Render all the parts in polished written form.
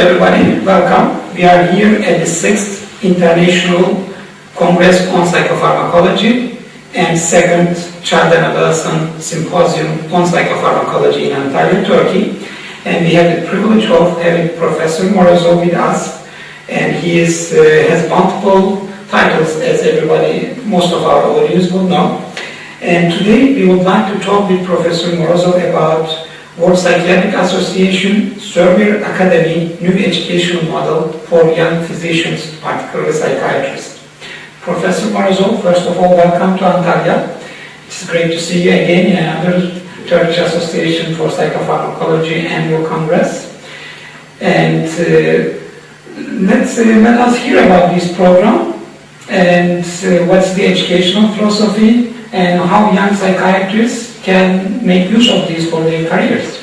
everybody, welcome. We are here at the 6th International Congress on Psychopharmacology and 2nd Child and Adolescent Symposium on Psychopharmacology in Antalya, Turkey. And we have the privilege of having Professor Morozov with us, and he has multiple titles, as most of our audience will know. And today we would like to talk with Professor Morozov about World Psychiatric Association Survey Academy New Educational Model for Young Physicians, particularly psychiatrists. Professor Morozov, first of all, welcome to Antalya. It's great to see you again in another Turkish Association for Psychopharmacology Annual Congress. And let us hear about this program and what's the educational philosophy and how young psychiatrists can make use of this for their careers.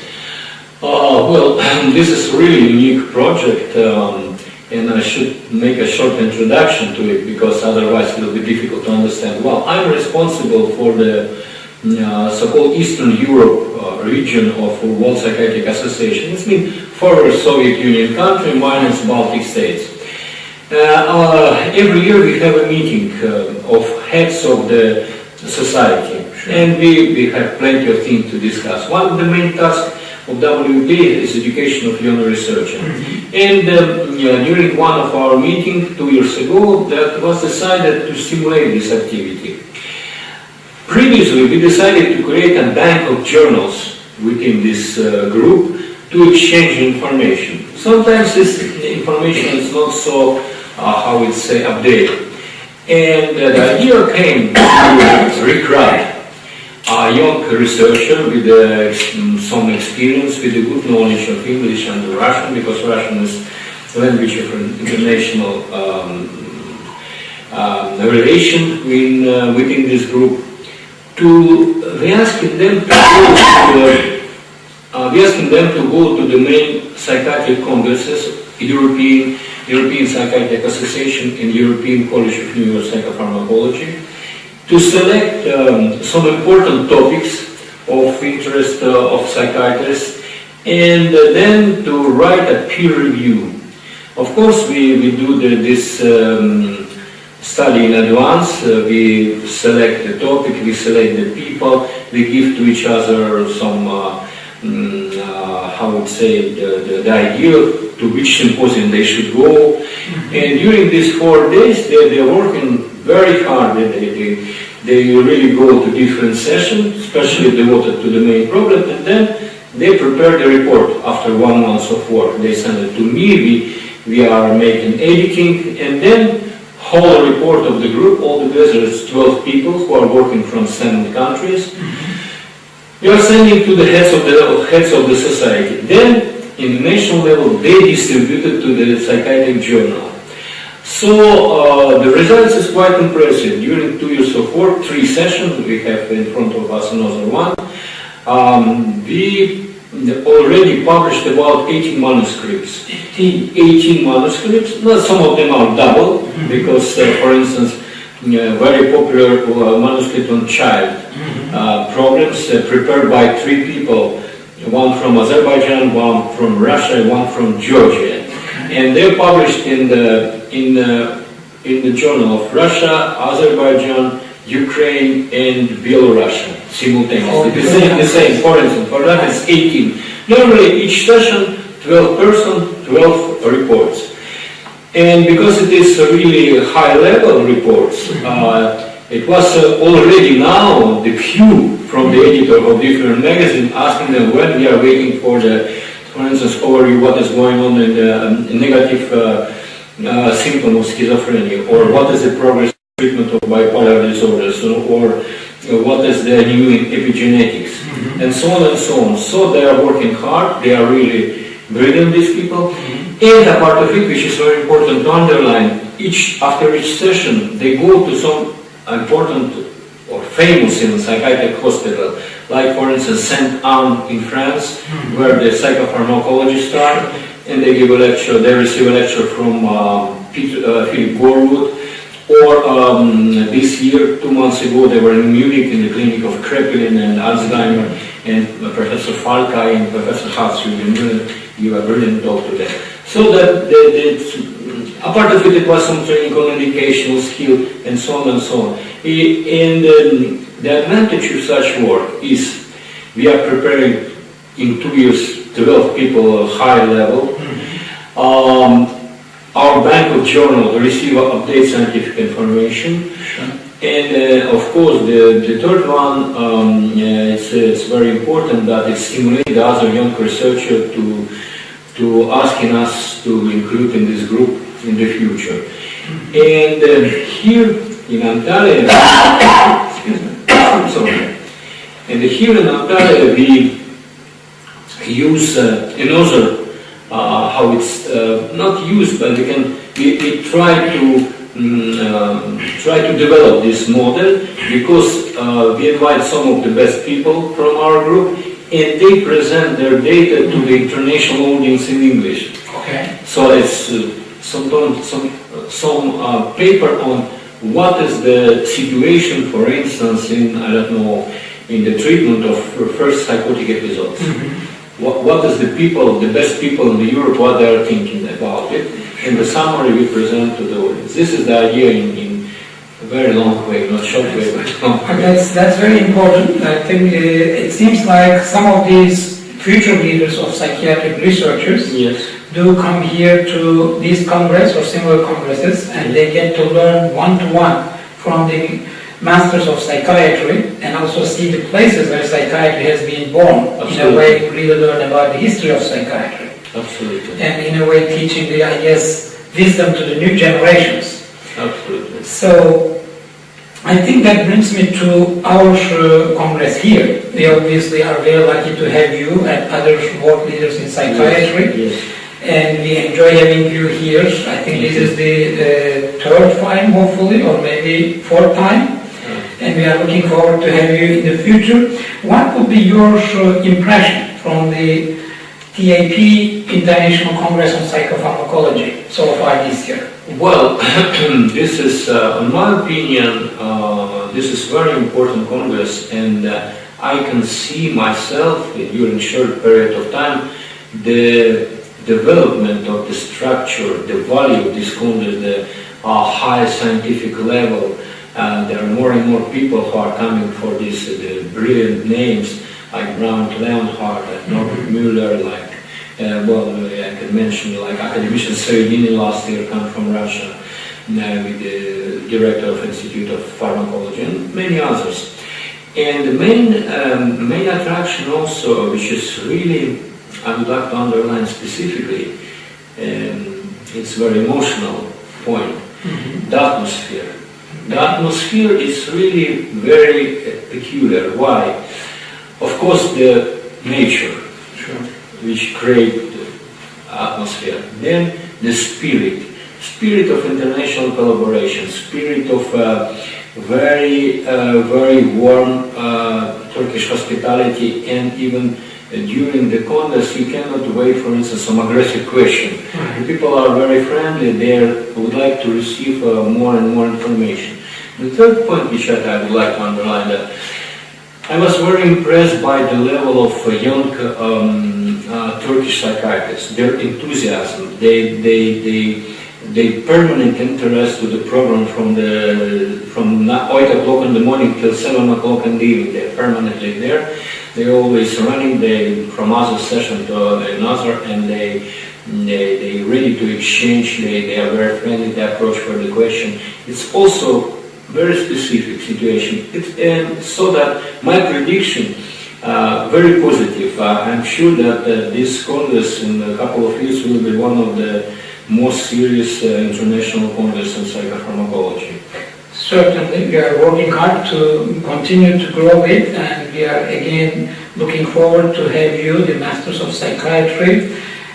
Well, this is a really unique project, and I should make a short introduction to it because otherwise it will be difficult to understand. Well, I'm responsible for the so-called Eastern Europe region of World Psychiatric Association. It's been former Soviet Union country minus Baltic states. Every year we have a meeting of heads of the society. Sure. And we have plenty of things to discuss. One of the main tasks of WP is education of young researchers. Mm-hmm. And during one of our meetings 2 years ago, that was decided to stimulate this activity. Previously, we decided to create a bank of journals within this group to exchange information. Sometimes this information is not so, how we say, updated. And the idea came to recruit a young researcher with some experience, with a good knowledge of English and Russian, because Russian is the language of international relation within this group. We asking them to go to the main psychiatric congresses, European Psychiatric Association and European College of Neuropsychopharmacology, to select some important topics of interest of psychiatrists, and then to write a peer review. Of course, we do this study in advance. We select the topic, we select the people, we give to each other some, how would say, the idea to which symposium they should go. Mm-hmm. And during these 4 days, they're working very hard. They really go to different sessions, especially devoted to the main problem, and then they prepare the report after 1 month of work. They send it to me, we are making editing, and then whole report of the group, all together it's 12 people who are working from 7 countries. Mm-hmm. We are sending to the heads of the society. Then, in the national level, they distribute it to the psychiatric journal. So the results is quite impressive. During 2 years of work, 3 sessions, we have in front of us another one. We already published about 18 manuscripts. 18 manuscripts. Well, some of them are double, because, for instance, very popular manuscript on child problems prepared by 3 people, one from Azerbaijan, one from Russia, and one from Georgia. And they're published in the journal of Russia, Azerbaijan, Ukraine, and Belarus simultaneously. The same. For instance, for that is 18. Normally, each session, 12 person, 12 reports. And because it is really high-level reports, it was already now the queue from the editor of different magazines asking them when we are waiting for instance, overview what is going on in the negative symptom of schizophrenia, or what is the progress treatment of bipolar disorders, or what is the new epigenetics, and so on and so on. So they are working hard, they are really brilliant, these people. And a part of it, which is very important to underline, after each session, they go to some important or famous in psychiatric hospital, like for instance Saint Anne in France, where the psychopharmacologists are, and they give a lecture. They receive a lecture from Philip Gorwood, or this year, 2 months ago, they were in Munich in the clinic of Krepelin and Alzheimer, and Professor Falkay and Professor Hatz, you give a brilliant talk to them. So that a part of it was some training on educational skill and so on and so on. And the advantage of such work is we are preparing in 2 years 12 people at high level. Our bank of journals receive update scientific information. And of course the third one, it's very important that it stimulates the other young researcher to asking us to include in this group in the future. And here in Antalya, sorry, and here in Antalya we use another, how it's not used, but we try to develop this model because we invite some of the best people from our group and they present their data to the international audience in English. Okay. So it's some paper on what is the situation, for instance, in, I don't know, in the treatment of first psychotic episodes. What is the best people in Europe, what they are thinking about it. In the summary we present to the audience. This is the idea in a very long way, not short way, but long way. That's very important. I think it seems like some of these future leaders of psychiatric researchers do come here to these congress or similar congresses and they get to learn one-to-one from the masters of psychiatry and also see the places where psychiatry has been born. Absolutely. In a way, really learn about the history of psychiatry. Absolutely. And in a way teaching the, I guess, wisdom to the new generations. Absolutely. So I think that brings me to our congress here. We obviously are very lucky to have you and other world leaders in psychiatry. Yes. And we enjoy having you here. I think this is the third time, hopefully, or maybe fourth time. And we are looking forward to have you in the future. What would be your impression from the TAP International Congress on Psychopharmacology so far this year? Well, this is, in my opinion, this is very important congress, and I can see myself during a short period of time the development of the structure, the value of this congress, the high scientific level. There are more and more people who are coming for this, the brilliant names like Brown, Leonhardt, and Norbert Müller, like I can mention like academician Seredini last year come from Russia, with the director of Institute of Pharmacology and many others. And the main attraction also, which is really, I would like to underline specifically, it's a very emotional point, the atmosphere. The atmosphere is really very peculiar. Why? Of course, the nature, which create the atmosphere. Then the spirit of international collaboration, spirit of very warm Turkish hospitality, and even during the congress you cannot wait, for instance, some aggressive question. The people are very friendly, they would like to receive more and more information. The third point which I would like to underline, that I was very impressed by the level of young Turkish psychiatrists, their enthusiasm, they permanent interest to the program from 8 o'clock in the morning till 7 o'clock in the evening. They're permanently there. They're always running from other session to another, and they ready to exchange. They are very friendly. They approach for the question. It's also very specific situation. So that my prediction, very positive. I'm sure that this congress in a couple of years will be one of the most serious international congress in psychopharmacology. Certainly, we are working hard to continue to grow it, and we are again looking forward to have you, the Masters of Psychiatry,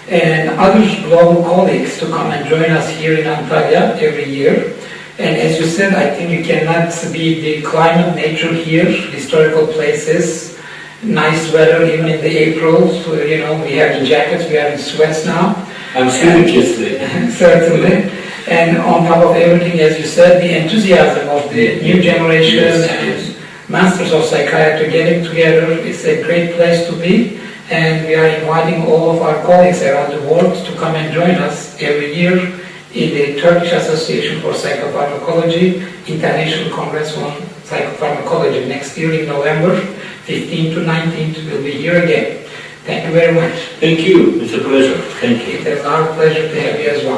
and other global colleagues to come and join us here in Antalya every year. And as you said, I think you cannot beat the climate, nature here, historical places, nice weather even in the April. So, we have the jackets, we are in sweats now. I'm still interested. Certainly. And on top of everything, as you said, the enthusiasm of the new generation and masters of psychiatry getting together is a great place to be. and we are inviting all of our colleagues around the world to come and join us every year in the Turkish Association for Psychopharmacology International Congress on Psychopharmacology next year in November 15 to 19th. We'll be here again. Thank you very much. Thank you. It's a pleasure. Thank you. It is our pleasure to have you as well.